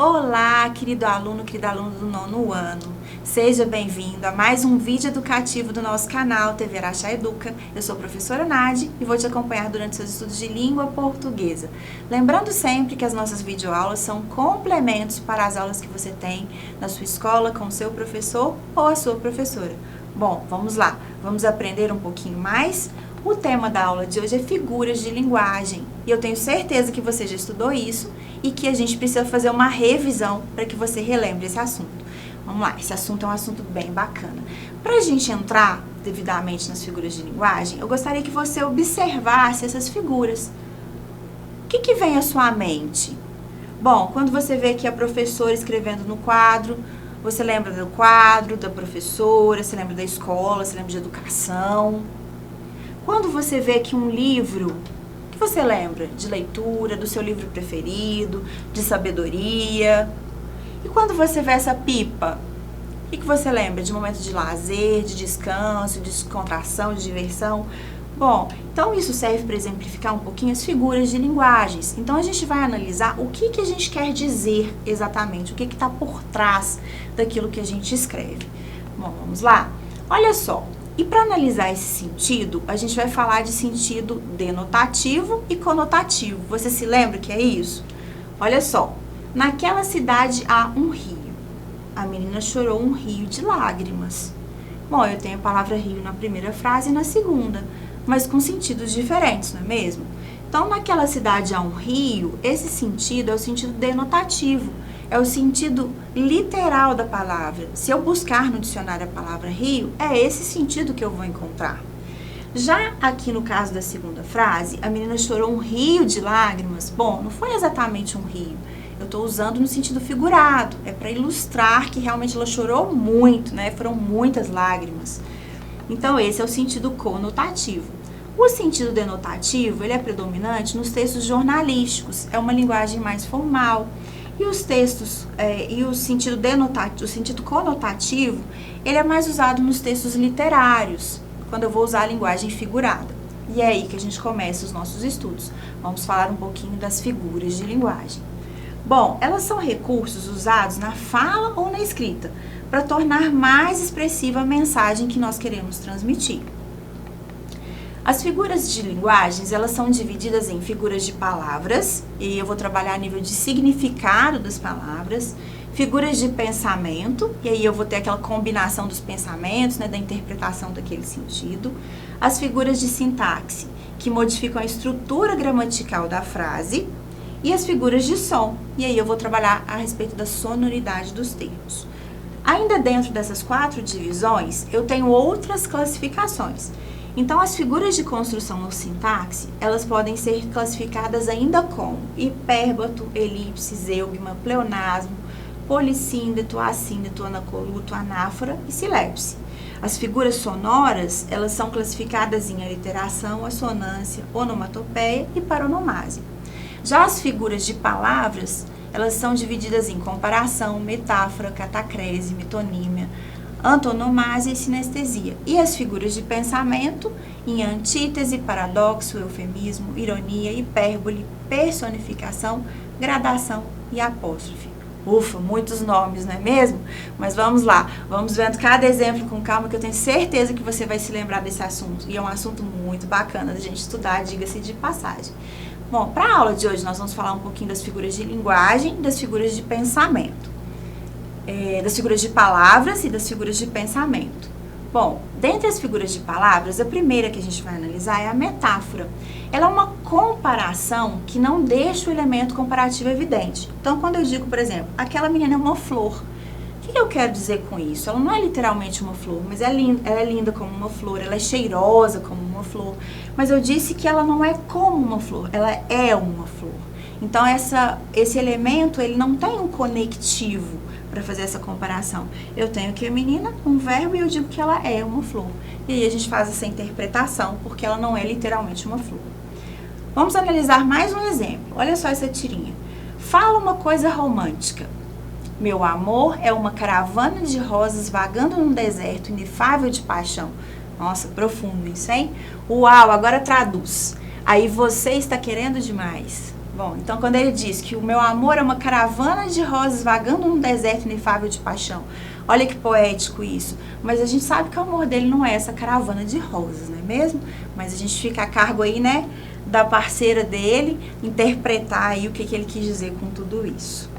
Olá, querido aluno, querida aluna do 9º ano. Seja bem-vindo a mais um vídeo educativo do nosso canal TV Araxá Educa. Eu sou a professora Nadi e vou te acompanhar durante seus estudos de língua portuguesa. Lembrando sempre que as nossas videoaulas são complementos para as aulas que você tem na sua escola com o seu professor ou a sua professora. Bom, vamos lá. Vamos aprender um pouquinho mais? O tema da aula de hoje é figuras de linguagem. E eu tenho certeza que você já estudou isso e que a gente precisa fazer uma revisão para que você relembre esse assunto. Vamos lá, esse assunto é um assunto bem bacana. Para a gente entrar devidamente nas figuras de linguagem, eu gostaria que você observasse essas figuras. O que vem à sua mente? Bom, quando você vê aqui a professora escrevendo no quadro, você lembra do quadro, da professora, você lembra da escola, você lembra de educação. Quando você vê aqui um livro, o que você lembra? De leitura, do seu livro preferido, de sabedoria. E quando você vê essa pipa, o que você lembra? De momento de lazer, de descanso, de descontração, de diversão? Bom, então isso serve para exemplificar um pouquinho as figuras de linguagens. Então a gente vai analisar o que a gente quer dizer exatamente, o que está por trás daquilo que a gente escreve. Bom, vamos lá? Olha só. E para analisar esse sentido, a gente vai falar de sentido denotativo e conotativo. Você se lembra o que é isso? Olha só, naquela cidade há um rio. A menina chorou um rio de lágrimas. Bom, eu tenho a palavra rio na primeira frase e na segunda, mas com sentidos diferentes, não é mesmo? Então, naquela cidade há um rio, esse sentido é o sentido denotativo. É o sentido literal da palavra. Se eu buscar no dicionário a palavra rio, é esse sentido que eu vou encontrar. Já aqui no caso da segunda frase, a menina chorou um rio de lágrimas. Bom, não foi exatamente um rio. Eu estou usando no sentido figurado. É para ilustrar que realmente ela chorou muito, né? Foram muitas lágrimas. Então, esse é o sentido conotativo. O sentido denotativo, ele é predominante nos textos jornalísticos. É uma linguagem mais formal. E os textos, e o sentido denotativo, o sentido conotativo, ele é mais usado nos textos literários, quando eu vou usar a linguagem figurada. E é aí que a gente começa os nossos estudos. Vamos falar um pouquinho das figuras de linguagem. Bom, elas são recursos usados na fala ou na escrita, para tornar mais expressiva a mensagem que nós queremos transmitir. As figuras de linguagens, elas são divididas em figuras de palavras, e eu vou trabalhar a nível de significado das palavras, figuras de pensamento, e aí eu vou ter aquela combinação dos pensamentos, né, da interpretação daquele sentido, as figuras de sintaxe, que modificam a estrutura gramatical da frase, e as figuras de som, e aí eu vou trabalhar a respeito da sonoridade dos termos. Ainda dentro dessas 4 divisões, eu tenho outras classificações. Então, as figuras de construção ou sintaxe, elas podem ser classificadas ainda como hipérbato, elipse, zeugma, pleonasmo, polissíndeto, assíndeto, anacoluto, anáfora e silepse. As figuras sonoras, elas são classificadas em aliteração, assonância, onomatopeia e paronomásia. Já as figuras de palavras, elas são divididas em comparação, metáfora, catacrese, metonímia, antonomásia e sinestesia. E as figuras de pensamento em antítese, paradoxo, eufemismo, ironia, hipérbole, personificação, gradação e apóstrofe. Ufa, muitos nomes, não é mesmo? Mas vamos lá, vamos vendo cada exemplo com calma, que eu tenho certeza que você vai se lembrar desse assunto. E é um assunto muito bacana da gente estudar, diga-se de passagem. Bom, para a aula de hoje nós vamos falar um pouquinho das figuras de linguagem e das figuras de pensamento. Das figuras de palavras e das figuras de pensamento. Bom, dentre as figuras de palavras, a primeira que a gente vai analisar é a metáfora. Ela é uma comparação que não deixa o elemento comparativo evidente. Então, quando eu digo, por exemplo, aquela menina é uma flor, o que eu quero dizer com isso? Ela não é literalmente uma flor, mas ela é linda como uma flor, ela é cheirosa como uma flor, mas eu disse que ela não é como uma flor, ela é uma flor. Então, esse elemento, ele não tem um conectivo para fazer essa comparação. Eu tenho aqui a menina, um verbo, e eu digo que ela é uma flor. E aí a gente faz essa interpretação, porque ela não é literalmente uma flor. Vamos analisar mais um exemplo. Olha só essa tirinha. Fala uma coisa romântica. Meu amor é uma caravana de rosas vagando num deserto inefável de paixão. Nossa, profundo isso, hein? Uau, agora traduz. Aí você está querendo demais. Bom, então quando ele diz que o meu amor é uma caravana de rosas vagando num deserto inefável de paixão, olha que poético isso. Mas a gente sabe que o amor dele não é essa caravana de rosas, não é mesmo? Mas a gente fica a cargo aí, né, da parceira dele, interpretar aí o que ele quis dizer com tudo isso.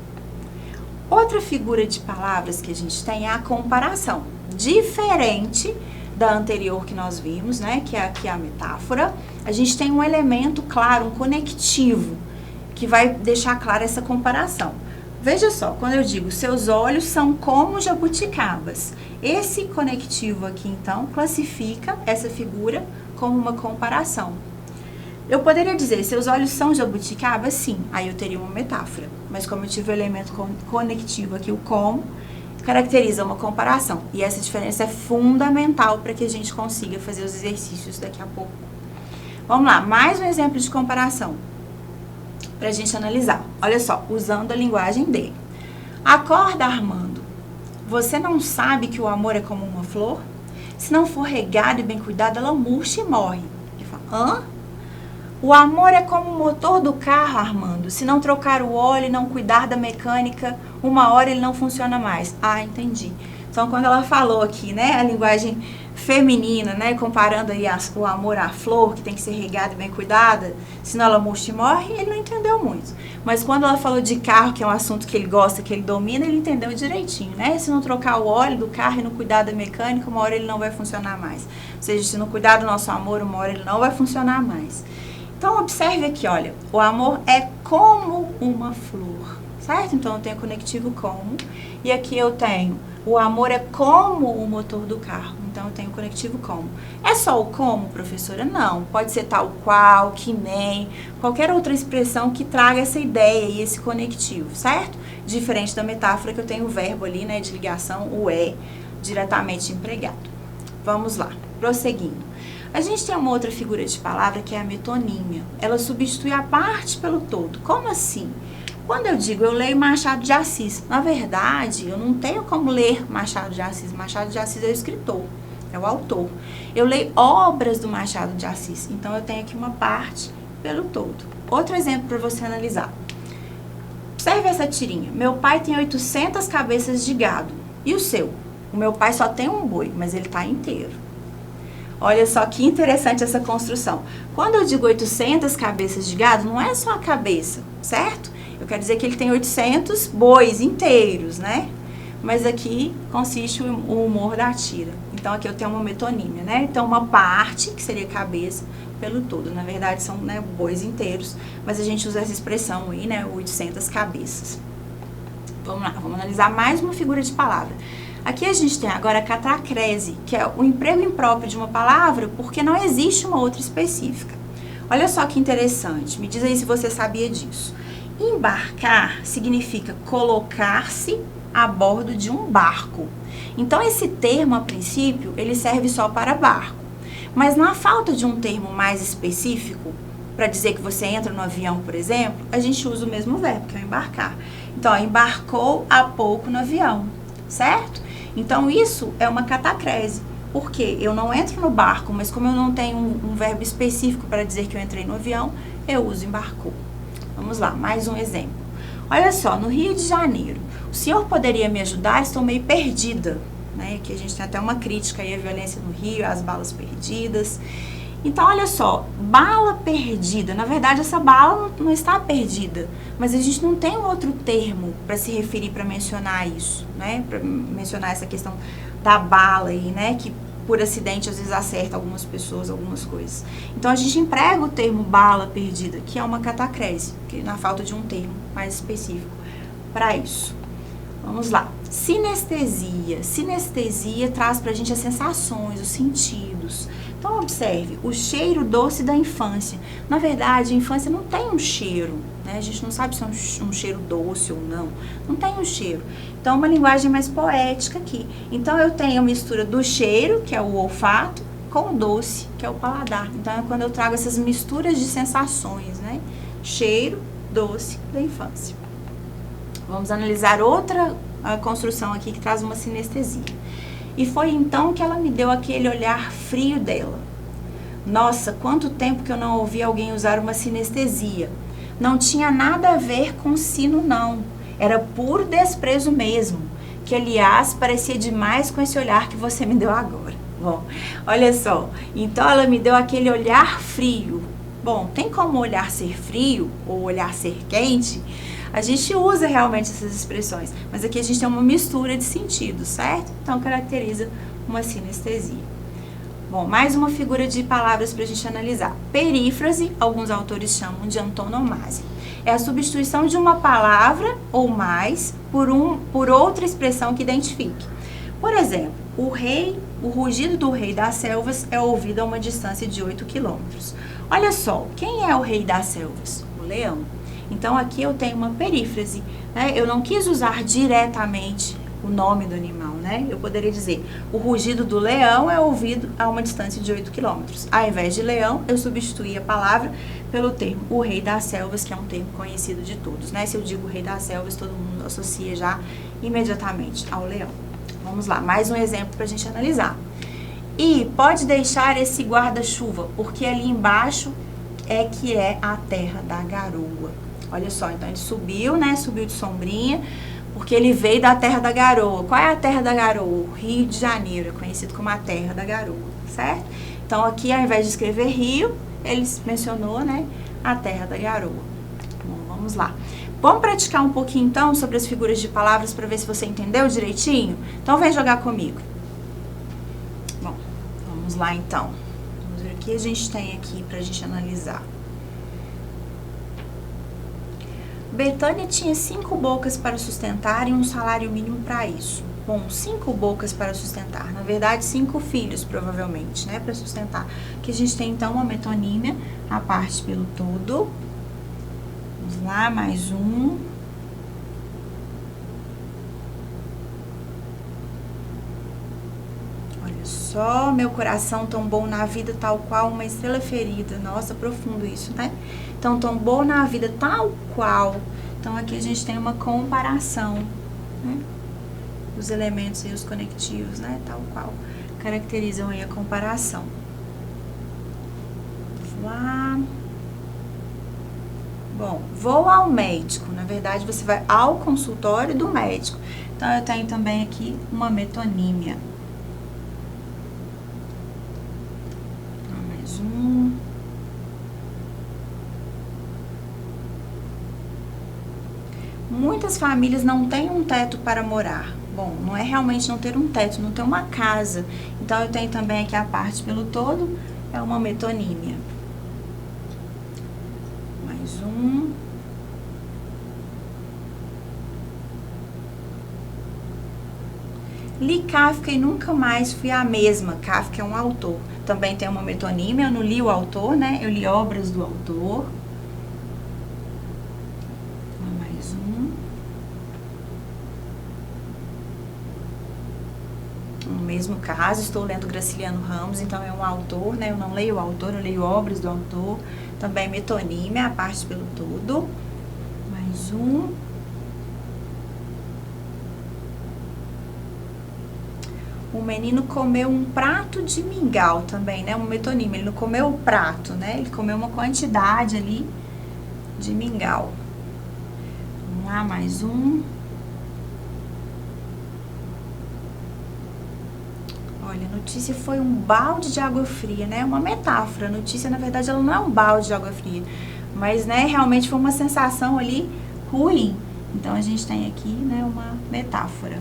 Outra figura de palavras que a gente tem é a comparação. Diferente da anterior que nós vimos, né, que é aqui a metáfora, a gente tem um elemento claro, um conectivo, que vai deixar clara essa comparação. Veja só, quando eu digo seus olhos são como jabuticabas, esse conectivo aqui, então, classifica essa figura como uma comparação. Eu poderia dizer, seus olhos são jabuticabas? Sim, aí eu teria uma metáfora. Mas como eu tive o elemento conectivo aqui, o como, caracteriza uma comparação. E essa diferença é fundamental para que a gente consiga fazer os exercícios daqui a pouco. Vamos lá, mais um exemplo de comparação para a gente analisar. Olha só, usando a linguagem dele. Acorda, Armando. Você não sabe que o amor é como uma flor? Se não for regada e bem cuidada, ela murcha e morre. Ele fala, hã? O amor é como o motor do carro, Armando. Se não trocar o óleo e não cuidar da mecânica, uma hora ele não funciona mais. Ah, entendi. Então, quando ela falou aqui, né, a linguagem feminina, né, comparando aí o amor à flor, que tem que ser regada e bem cuidada, senão ela murcha e morre, ele não entendeu muito. Mas quando ela falou de carro, que é um assunto que ele gosta, que ele domina, ele entendeu direitinho, né? Se não trocar o óleo do carro e não cuidar da mecânica, uma hora ele não vai funcionar mais. Ou seja, se não cuidar do nosso amor, uma hora ele não vai funcionar mais. Então, observe aqui, olha, o amor é como uma flor, certo? Então, eu tenho conectivo como, e aqui eu tenho, o amor é como o motor do carro, então eu tenho conectivo como. É só o como, professora? Não, pode ser tal qual, que nem, qualquer outra expressão que traga essa ideia e esse conectivo, certo? Diferente da metáfora que eu tenho o verbo ali, né, de ligação, o é, diretamente empregado. Vamos lá, prosseguindo. A gente tem uma outra figura de palavra que é a metonímia. Ela substitui a parte pelo todo. Como assim? Quando eu digo eu leio Machado de Assis, na verdade, eu não tenho como ler Machado de Assis. Machado de Assis é o escritor, é o autor. Eu leio obras do Machado de Assis, então eu tenho aqui uma parte pelo todo. Outro exemplo para você analisar. Observe essa tirinha. Meu pai tem 800 cabeças de gado. E o seu? O meu pai só tem um boi, mas ele está inteiro. Olha só que interessante essa construção. Quando eu digo 800 cabeças de gado, não é só a cabeça, certo? Eu quero dizer que ele tem 800 bois inteiros, né? Mas aqui consiste o humor da tira. Então, aqui eu tenho uma metonímia, né? Então, uma parte, que seria cabeça, pelo todo. Na verdade, são, né, bois inteiros, mas a gente usa essa expressão aí, né? 800 cabeças. Vamos lá, vamos analisar mais uma figura de palavra. Aqui a gente tem agora a catacrese, que é o emprego impróprio de uma palavra porque não existe uma outra específica. Olha só que interessante, me diz aí se você sabia disso. Embarcar significa colocar-se a bordo de um barco. Então esse termo, a princípio, ele serve só para barco. Mas na falta de um termo mais específico, para dizer que você entra no avião, por exemplo, a gente usa o mesmo verbo, que é o embarcar. Então, ó, embarcou há pouco no avião, certo? Então, isso é uma catacrese, porque eu não entro no barco, mas como eu não tenho um verbo específico para dizer que eu entrei no avião, eu uso embarcou. Vamos lá, mais um exemplo. Olha só, no Rio de Janeiro, o senhor poderia me ajudar? Estou meio perdida, né? Aqui a gente tem até uma crítica aí à violência no Rio, às balas perdidas. Então, olha só, bala perdida, na verdade essa bala não está perdida, mas a gente não tem um outro termo para se referir, para mencionar isso, né? Para mencionar essa questão da bala aí, né? Que por acidente às vezes acerta algumas pessoas, algumas coisas. Então, a gente emprega o termo bala perdida, que é uma catacrese, que na falta de um termo mais específico para isso. Vamos lá. Sinestesia. Sinestesia traz pra gente as sensações, os sentidos. Então, observe, o cheiro doce da infância. Na verdade, a infância não tem um cheiro, né? A gente não sabe se é um cheiro doce ou não. Não tem um cheiro. Então, é uma linguagem mais poética aqui. Então, eu tenho a mistura do cheiro, que é o olfato, com o doce, que é o paladar. Então, é quando eu trago essas misturas de sensações, né? Cheiro, doce da infância. Vamos analisar outra construção aqui que traz uma sinestesia. E foi então que ela me deu aquele olhar frio dela. Nossa, quanto tempo que eu não ouvi alguém usar uma sinestesia. Não tinha nada a ver com sino, não. Era puro desprezo mesmo. Que, aliás, parecia demais com esse olhar que você me deu agora. Bom, olha só. Então, ela me deu aquele olhar frio. Bom, tem como o olhar ser frio ou o olhar ser quente? A gente usa realmente essas expressões, mas aqui a gente tem uma mistura de sentidos, certo? Então, caracteriza uma sinestesia. Bom, mais uma figura de palavras para a gente analisar. Perífrase, alguns autores chamam de antonomasia. É a substituição de uma palavra ou mais por outra expressão que identifique. Por exemplo, o rugido do rei das selvas é ouvido a uma distância de 8 quilômetros. Olha só, quem é o rei das selvas? O leão. Então, aqui eu tenho uma perífrase, né? Eu não quis usar diretamente o nome do animal, né? Eu poderia dizer, o rugido do leão é ouvido a uma distância de 8 quilômetros. Ao invés de leão, eu substituí a palavra pelo termo o rei das selvas, que é um termo conhecido de todos, né? Se eu digo rei das selvas, todo mundo associa já imediatamente ao leão. Vamos lá, mais um exemplo para a gente analisar. E pode deixar esse guarda-chuva, porque ali embaixo é a terra da garoa. Olha só, então ele subiu, né? Subiu de sombrinha, porque ele veio da terra da garoa. Qual é a terra da garoa? O Rio de Janeiro, é conhecido como a terra da garoa, certo? Então aqui, ao invés de escrever rio, ele mencionou, né, a terra da garoa. Bom, vamos lá. Vamos praticar um pouquinho, então, sobre as figuras de palavras para ver se você entendeu direitinho? Então, vem jogar comigo. Bom, vamos lá, então. Vamos ver o que a gente tem aqui para a gente analisar. Betânia tinha 5 bocas para sustentar e um salário mínimo para isso. Bom, 5 bocas para sustentar. Na verdade, 5 filhos, provavelmente, né, para sustentar. Aqui a gente tem, então, uma metonímia, a parte pelo todo. Vamos lá, mais um. Olha só, meu coração tão bom na vida, tal qual uma estrela ferida. Nossa, profundo isso, né? Então, tão bom na vida, tal qual. Então, aqui a gente tem uma comparação, né? Os elementos e os conectivos, né? Tal qual. Caracterizam aí a comparação. Vamos lá. Bom, vou ao médico. Na verdade, você vai ao consultório do médico. Então, eu tenho também aqui uma metonímia. Mais um. Muitas famílias não têm um teto para morar. Bom, não é realmente não ter um teto, não ter uma casa. Então, eu tenho também aqui a parte pelo todo, é uma metonímia. Mais um. Li Kafka e nunca mais fui a mesma. Kafka é um autor. Também tem uma metonímia, eu não li o autor, né? Eu li obras do autor. Mais um. No mesmo caso, estou lendo Graciliano Ramos, então é um autor, né? Eu não leio o autor, eu leio obras do autor. Também metonímia, a parte pelo todo. Mais um. O menino comeu um prato de mingau também, né? Uma metonímia. Ele não comeu o prato, né? Ele comeu uma quantidade ali de mingau. Vamos lá, mais um. Olha, a notícia foi um balde de água fria, né? Uma metáfora. A notícia, na verdade, ela não é um balde de água fria. Mas, né, realmente foi uma sensação ali ruim. Então, a gente tem aqui, né, uma metáfora.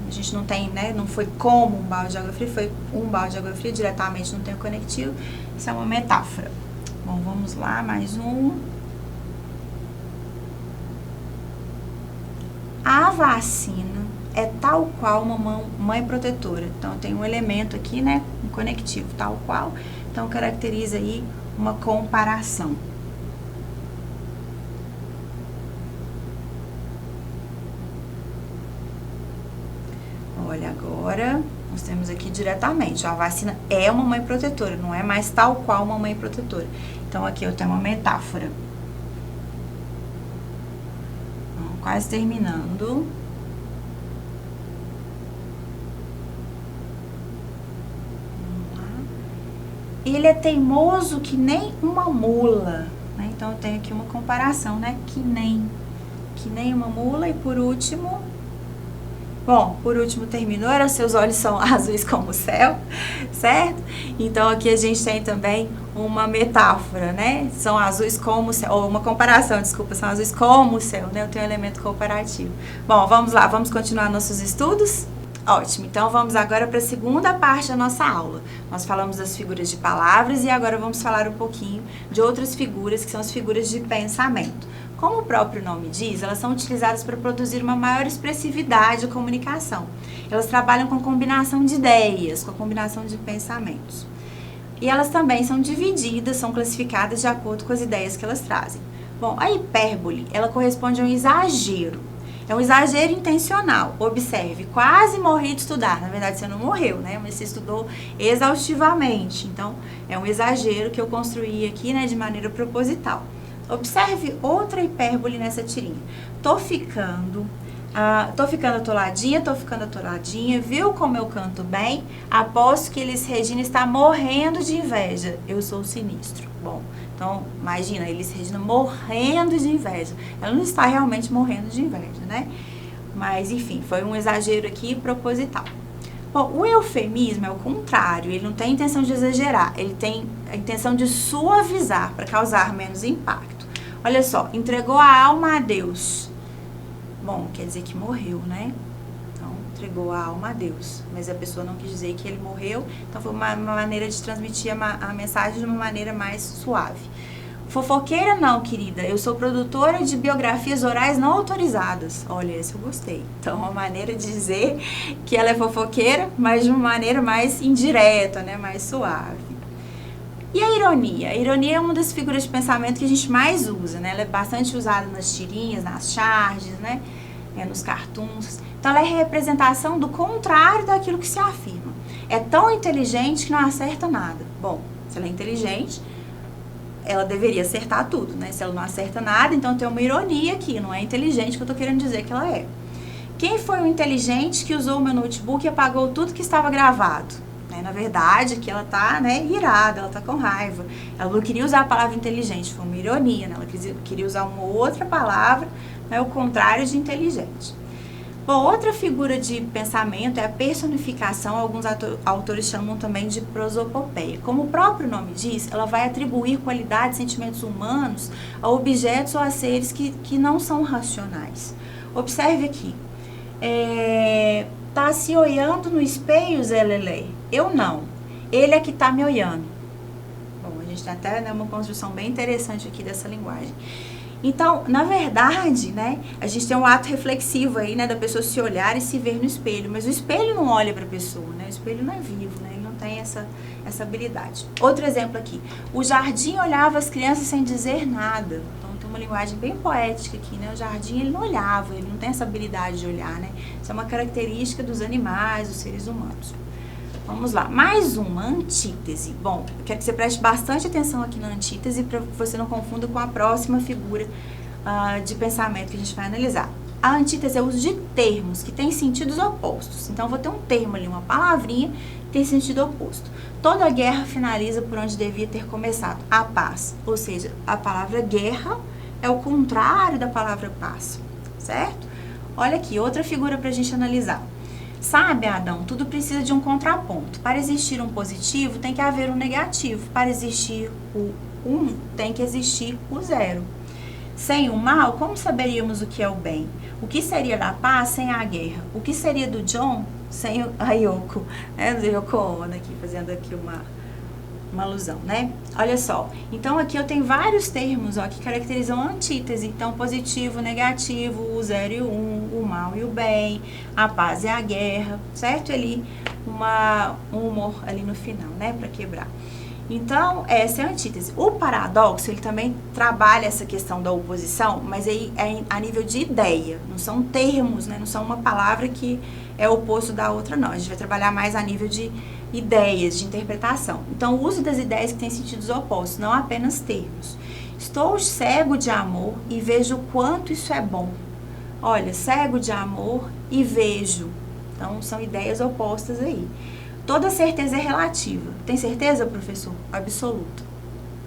A gente não tem, né, não foi como um balde de água fria, foi um balde de água fria, diretamente não tem o conectivo. Isso é uma metáfora. Bom, vamos lá, mais um. A vacina é tal qual uma mãe protetora. Então, tem um elemento aqui, né, um conectivo, tal qual. Então, caracteriza aí uma comparação. Olha, agora nós temos aqui diretamente, ó, a vacina é uma mãe protetora, não é mais tal qual uma mãe protetora. Então, aqui eu tenho uma metáfora. Quase terminando. Vamos lá. Ele é teimoso que nem uma mula, né? Então, eu tenho aqui uma comparação, né? Que nem uma mula. E por último... Bom, por último terminou, seus olhos são azuis como o céu, certo? Então, aqui a gente tem também uma metáfora, né? São azuis como o céu, ou uma comparação, desculpa, são azuis como o céu, né? Eu tenho um elemento comparativo. Bom, vamos lá, vamos continuar nossos estudos? Ótimo, então vamos agora para a segunda parte da nossa aula. Nós falamos das figuras de palavras e agora vamos falar um pouquinho de outras figuras, que são as figuras de pensamento. Como o próprio nome diz, elas são utilizadas para produzir uma maior expressividade da comunicação. Elas trabalham com combinação de ideias, com a combinação de pensamentos. E elas também são divididas, são classificadas de acordo com as ideias que elas trazem. Bom, a hipérbole, ela corresponde a um exagero. É um exagero intencional. Observe, quase morri de estudar. Na verdade, você não morreu, né? Mas você estudou exaustivamente. Então, é um exagero que eu construí aqui, né, de maneira proposital. Observe outra hipérbole nessa tirinha. Tô ficando atoladinha, viu como eu canto bem? Aposto que Elis Regina está morrendo de inveja. Eu sou sinistro. Bom, então, imagina, Elis Regina morrendo de inveja. Ela não está realmente morrendo de inveja, né? Mas, enfim, foi um exagero aqui proposital. Bom, o eufemismo é o contrário, ele não tem a intenção de exagerar, ele tem a intenção de suavizar para causar menos impacto. Olha só, entregou a alma a Deus. Bom, quer dizer que morreu, né? Então, entregou a alma a Deus. Mas a pessoa não quis dizer que ele morreu, então foi uma maneira de transmitir a mensagem de uma maneira mais suave. Fofoqueira não, querida. Eu sou produtora de biografias orais não autorizadas. Olha, esse eu gostei. Então, uma maneira de dizer que ela é fofoqueira, mas de uma maneira mais indireta, né? Mais suave. E a ironia? A ironia é uma das figuras de pensamento que a gente mais usa, né? Ela é bastante usada nas tirinhas, nas charges, né? Nos cartoons. Então, ela é representação do contrário daquilo que se afirma. É tão inteligente que não acerta nada. Bom, se ela é inteligente, ela deveria acertar tudo, né? Se ela não acerta nada, então tem uma ironia aqui. Não é inteligente que eu tô querendo dizer que ela é. Quem foi o inteligente que usou o meu notebook e apagou tudo que estava gravado? Na verdade, que ela tá, né, irada, ela tá com raiva. Ela não queria usar a palavra inteligente, foi uma ironia, né? Ela queria usar uma outra palavra, né, o contrário de inteligente. Bom, outra figura de pensamento é a personificação, alguns autores chamam também de prosopopeia. Como o próprio nome diz, ela vai atribuir qualidades, sentimentos humanos a objetos ou a seres que não são racionais. Observe aqui. Tá se olhando no espelho, Zé Lelé? Eu não. Ele é que tá me olhando. Bom, a gente tem até, né, uma construção bem interessante aqui dessa linguagem. Então, na verdade, né, a gente tem um ato reflexivo aí, né, da pessoa se olhar e se ver no espelho. Mas o espelho não olha para a pessoa, né? O espelho não é vivo, né? Ele não tem essa habilidade. Outro exemplo aqui. O jardim olhava as crianças sem dizer nada. Uma linguagem bem poética aqui, né? O jardim, ele não olhava, ele não tem essa habilidade de olhar, né? Isso é uma característica dos animais, dos seres humanos. Vamos lá, mais uma antítese. Bom, eu quero que você preste bastante atenção aqui na antítese para que você não confunda com a próxima figura de pensamento que a gente vai analisar. A antítese é o uso de termos que têm sentidos opostos. Então, eu vou ter um termo ali, uma palavrinha que tem sentido oposto. Toda guerra finaliza por onde devia ter começado, a paz. Ou seja, a palavra guerra é o contrário da palavra paz, certo? Olha aqui, outra figura para a gente analisar. Sabe, Adão, tudo precisa de um contraponto. Para existir um positivo, tem que haver um negativo. Para existir o 1, tem que existir o 0. Sem o mal, como saberíamos o que é o bem? O que seria da paz sem a guerra? O que seria do John sem a Yoko? Do Yoko Ono aqui, fazendo aqui uma alusão, né? Olha só, então aqui eu tenho vários termos, ó, que caracterizam a antítese. Então, positivo, negativo, o 0 e o 1, o mal e o bem, a paz e a guerra, certo? Ali, um humor ali no final, né? Para quebrar. Então, essa é a antítese. O paradoxo, ele também trabalha essa questão da oposição, mas aí é a nível de ideia, não são termos, né? Não são uma palavra que é oposto da outra, não. A gente vai trabalhar mais a nível de ideias, de interpretação. Então, o uso das ideias que têm sentidos opostos, não apenas termos. Estou cego de amor e vejo o quanto isso é bom. Olha, cego de amor e vejo. Então, são ideias opostas aí. Toda certeza é relativa. Tem certeza, professor? Absoluta.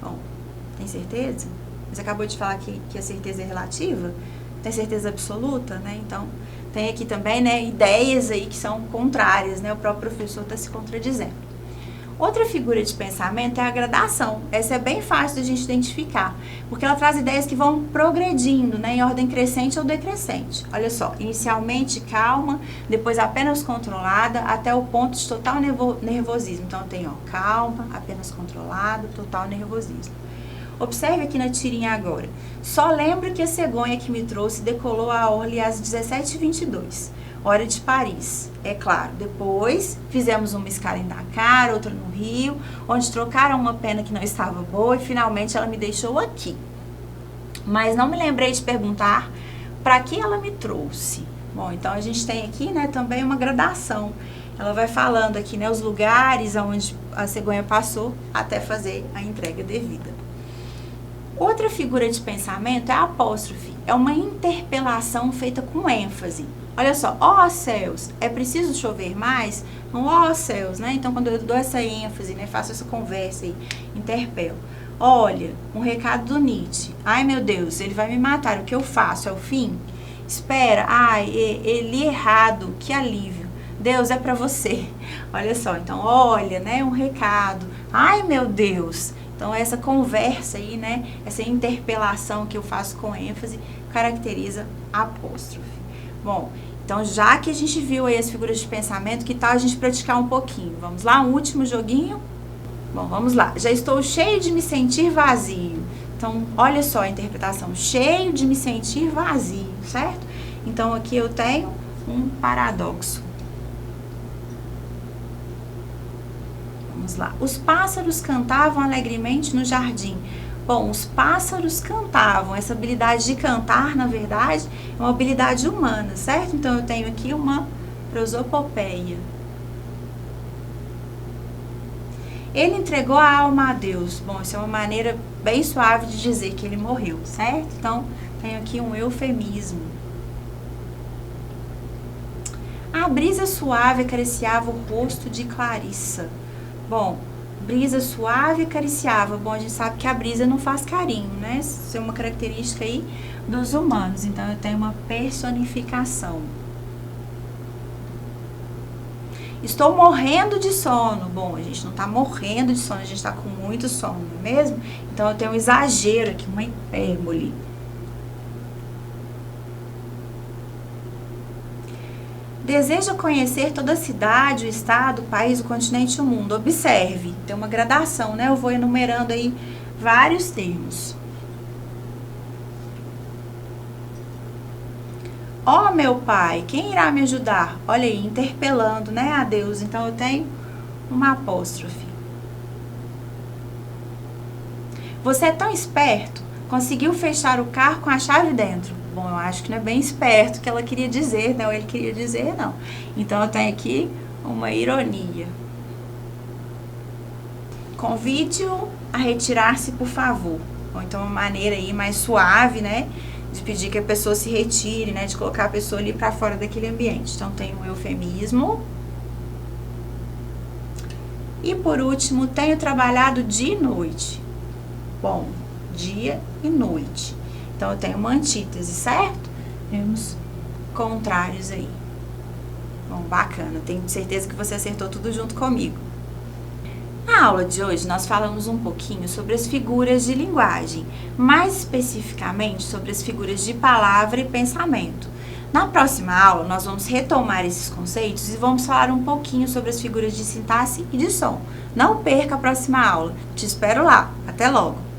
Bom, tem certeza? Você acabou de falar que a certeza é relativa, tem certeza absoluta, né? Então, tem aqui também, né, ideias aí que são contrárias, né? O próprio professor está se contradizendo. Outra figura de pensamento é a gradação. Essa é bem fácil de a gente identificar, porque ela traz ideias que vão progredindo, né, em ordem crescente ou decrescente. Olha só, inicialmente calma, depois apenas controlada, até o ponto de total nervosismo. Então, tem, ó, calma, apenas controlado, total nervosismo. Observe aqui na tirinha agora. Só lembro que a cegonha que me trouxe decolou a Orly às 17h22. Hora de Paris, é claro. Depois fizemos uma escala em Dakar, outra no Rio, onde trocaram uma pena que não estava boa e finalmente ela me deixou aqui. Mas não me lembrei de perguntar para que ela me trouxe. Bom, então a gente tem aqui, né, também uma gradação. Ela vai falando aqui, né, os lugares onde a cegonha passou até fazer a entrega devida. Outra figura de pensamento é a apóstrofe. É uma interpelação feita com ênfase. Olha só, ó céus, é preciso chover mais? Não, ó céus, né? Então, quando eu dou essa ênfase, né, faço essa conversa aí, interpelo. Olha, um recado do Nietzsche. Ai, meu Deus, ele vai me matar. O que eu faço? É o fim? Espera. Ai, ele errado. Que alívio. Deus é pra você. Olha só, então, olha, né, um recado. Ai, meu Deus. Então, essa conversa aí, né, essa interpelação que eu faço com ênfase, caracteriza a apóstrofe. Bom, então já que a gente viu aí as figuras de pensamento, que tal a gente praticar um pouquinho? Vamos lá, um último joguinho? Bom, vamos lá. Já estou cheio de me sentir vazio. Então, olha só a interpretação. Cheio de me sentir vazio, certo? Então, aqui eu tenho um paradoxo. Vamos lá. Os pássaros cantavam alegremente no jardim. Bom, os pássaros cantavam. Essa habilidade de cantar, na verdade, é uma habilidade humana, certo? Então, eu tenho aqui uma prosopopeia. Ele entregou a alma a Deus. Bom, isso é uma maneira bem suave de dizer que ele morreu, certo? Então, tenho aqui um eufemismo. A brisa suave acariciava o rosto de Clarissa. Bom, brisa suave acariciava. Bom, a gente sabe que a brisa não faz carinho, né? Isso é uma característica aí dos humanos. Então, eu tenho uma personificação. Estou morrendo de sono. Bom, a gente não está morrendo de sono, a gente está com muito sono, não é mesmo? Então, eu tenho um exagero aqui, uma hipérbole. Deseja conhecer toda a cidade, o estado, o país, o continente e o mundo. Observe, tem uma gradação, né? Eu vou enumerando aí vários termos. Ó, meu pai, quem irá me ajudar? Olha aí, interpelando, né, a Deus. Então, eu tenho uma apóstrofe. Você é tão esperto, conseguiu fechar o carro com a chave dentro. Bom, eu acho que não é bem esperto o que ela queria dizer, né? Ou ele queria dizer, não. Então, eu tenho aqui uma ironia. Convide-o a retirar-se, por favor. Ou então, uma maneira aí mais suave, né? De pedir que a pessoa se retire, né? De colocar a pessoa ali para fora daquele ambiente. Então, tem um eufemismo. E, por último, tenho trabalhado dia e noite. Bom, dia e noite. Então, eu tenho uma antítese, certo? Temos contrários aí. Bom, bacana. Tenho certeza que você acertou tudo junto comigo. Na aula de hoje, nós falamos um pouquinho sobre as figuras de linguagem, mais especificamente sobre as figuras de palavra e pensamento. Na próxima aula, nós vamos retomar esses conceitos e vamos falar um pouquinho sobre as figuras de sintaxe e de som. Não perca a próxima aula. Te espero lá. Até logo!